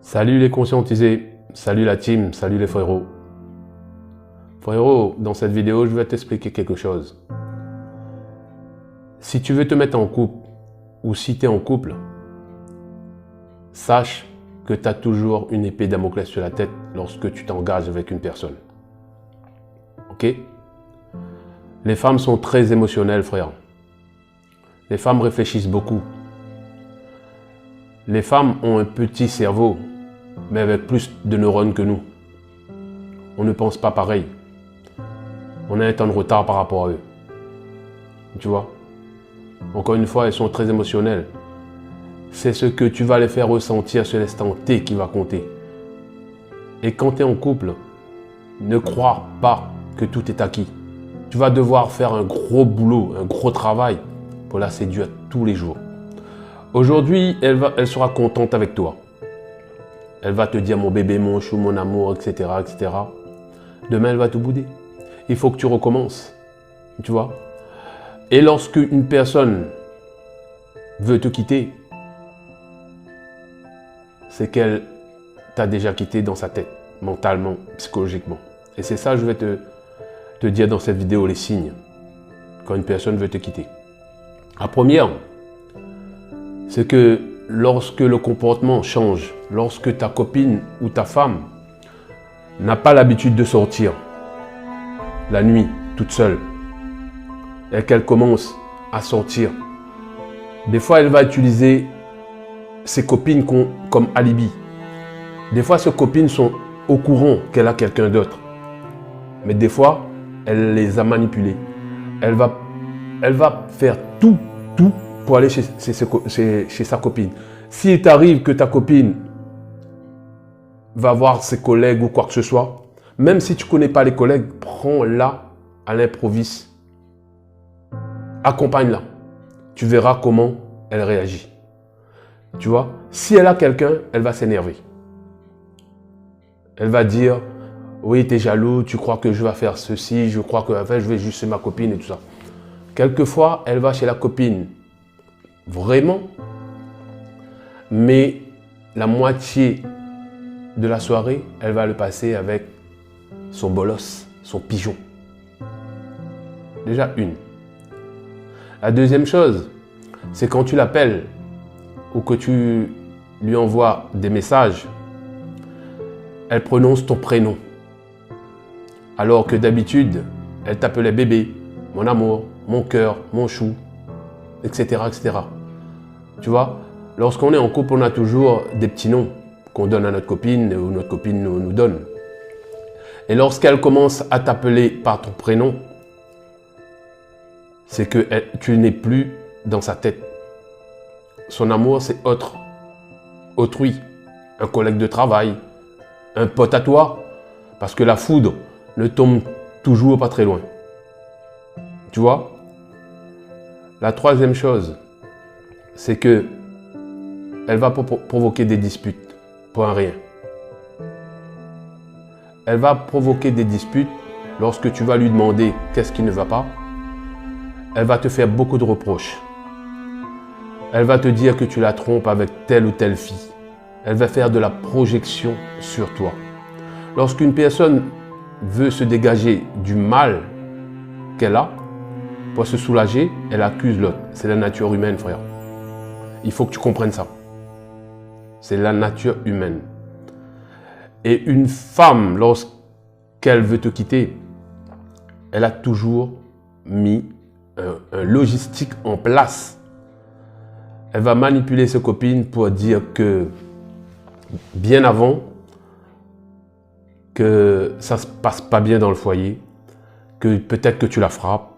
Salut les conscientisés, salut la team, salut les frérots. Frérot, dans cette vidéo, je vais t'expliquer quelque chose. Si tu veux te mettre en couple, ou si tu es en couple, sache que tu as toujours une épée Damoclès sur la tête lorsque tu t'engages avec une personne. Ok? Les femmes sont très émotionnelles, frère. Les femmes réfléchissent beaucoup. Les femmes ont un petit cerveau, mais avec plus de neurones que nous. On ne pense pas pareil. On a un temps de retard par rapport à eux. Tu vois? Encore une fois, elles sont très émotionnelles. C'est ce que tu vas les faire ressentir sur l'instant T qui va compter. Et quand tu es en couple, ne crois pas que tout est acquis. Tu vas devoir faire un gros boulot, un gros travail pour la séduire tous les jours. Aujourd'hui, elle sera contente avec toi. Elle va te dire mon bébé, mon chou, mon amour, etc., etc. Demain, elle va te bouder. Il faut que tu recommences. Tu vois? Et lorsque une personne veut te quitter, c'est qu'elle t'a déjà quitté dans sa tête, mentalement, psychologiquement. Et c'est ça que je vais te dire dans cette vidéo, les signes, quand une personne veut te quitter. La première, c'est que lorsque le comportement change, lorsque ta copine ou ta femme n'a pas l'habitude de sortir la nuit, toute seule, et qu'elle commence à sortir, des fois elle va utiliser ses copines comme alibi. Des fois ses copines sont au courant qu'elle a quelqu'un d'autre, mais des fois elle les a manipulées. Elle va faire tout pour aller chez sa copine. S'il t'arrive que ta copine va voir ses collègues ou quoi que ce soit, même si tu ne connais pas les collègues, prends-la à l'improviste. Accompagne-la. Tu verras comment elle réagit. Tu vois, si elle a quelqu'un, elle va s'énerver. Elle va dire, oui, tu es jaloux, tu crois que je vais faire ceci, je crois que enfin, je vais juste chez ma copine et tout ça. Quelquefois, elle va chez la copine, vraiment, mais la moitié de la soirée, elle va le passer avec son bolos, son pigeon. Déjà une. La deuxième chose, c'est quand tu l'appelles ou que tu lui envoies des messages, elle prononce ton prénom. Alors que d'habitude, elle t'appelait bébé, mon amour, mon cœur, mon chou, etc., etc. Tu vois, lorsqu'on est en couple, on a toujours des petits noms qu'on donne à notre copine ou notre copine nous donne. Et lorsqu'elle commence à t'appeler par ton prénom, c'est que tu n'es plus dans sa tête. Son amour, c'est autrui, un collègue de travail, un pote à toi, parce que la foudre ne tombe toujours pas très loin. Tu vois? La troisième chose, c'est que elle va provoquer des disputes pour un rien. Elle va provoquer des disputes lorsque tu vas lui demander qu'est-ce qui ne va pas. Elle va te faire beaucoup de reproches. Elle va te dire que tu la trompes avec telle ou telle fille. Elle va faire de la projection sur toi. Lorsqu'une personne veut se dégager du mal qu'elle a, pour se soulager, elle accuse l'autre. C'est la nature humaine, frère. Il faut que tu comprennes ça. C'est la nature humaine. Et une femme, lorsqu'elle veut te quitter, elle a toujours mis un logistique en place. Elle va manipuler ses copines pour dire que, bien avant, que ça ne se passe pas bien dans le foyer, que peut-être que tu la frappes,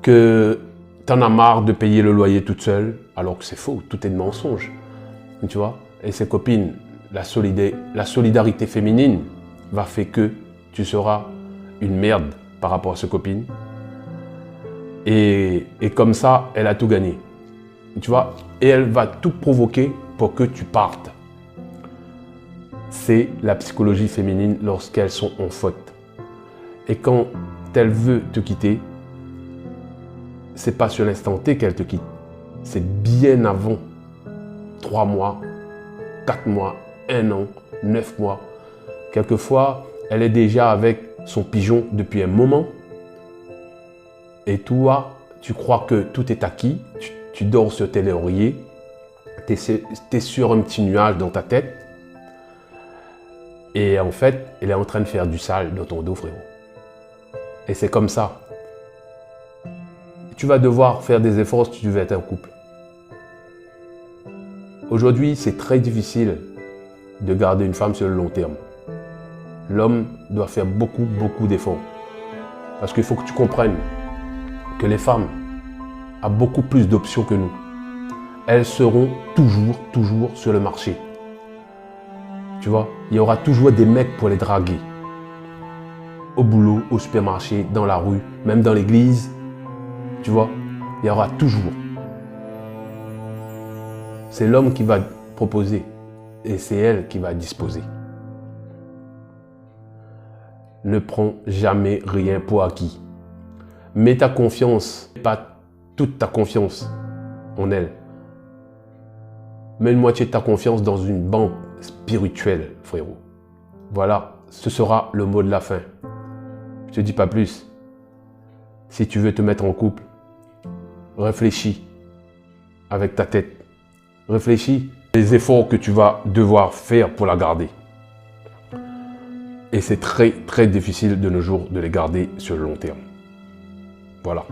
que tu en as marre de payer le loyer toute seule, alors que c'est faux, tout est de mensonge. Tu vois? Et ses copines, la solidarité féminine va faire que tu seras une merde par rapport à ses copines. Et comme ça, elle a tout gagné. Tu vois? Et elle va tout provoquer pour que tu partes. C'est la psychologie féminine lorsqu'elles sont en faute. Et quand elle veut te quitter, c'est pas sur l'instant T qu'elle te quitte. C'est bien avant. 3 mois, 4 mois, 1 an, 9 mois. Quelquefois, elle est déjà avec son pigeon depuis un moment. Et toi, tu crois que tout est acquis. Tu dors sur tes lauriers. Tu es sur un petit nuage dans ta tête. Et en fait, elle est en train de faire du sale dans ton dos, frérot. Et c'est comme ça. Tu vas devoir faire des efforts si tu veux être en couple. Aujourd'hui, c'est très difficile de garder une femme sur le long terme. L'homme doit faire beaucoup d'efforts. Parce qu'il faut que tu comprennes que les femmes ont beaucoup plus d'options que nous. Elles seront toujours sur le marché. Tu vois, il y aura toujours des mecs pour les draguer. Au boulot, au supermarché, dans la rue, même dans l'église. Tu vois, il y aura toujours. C'est l'homme qui va proposer et c'est elle qui va disposer. Ne prends jamais rien pour acquis. Mets ta confiance, pas toute ta confiance en elle. Mets une moitié de ta confiance dans une banque spirituelle, frérot. Voilà, ce sera le mot de la fin. Je te dis pas plus. Si tu veux te mettre en couple, réfléchis avec ta tête. Réfléchis les efforts que tu vas devoir faire pour la garder. Et c'est très difficile de nos jours de les garder sur le long terme. Voilà.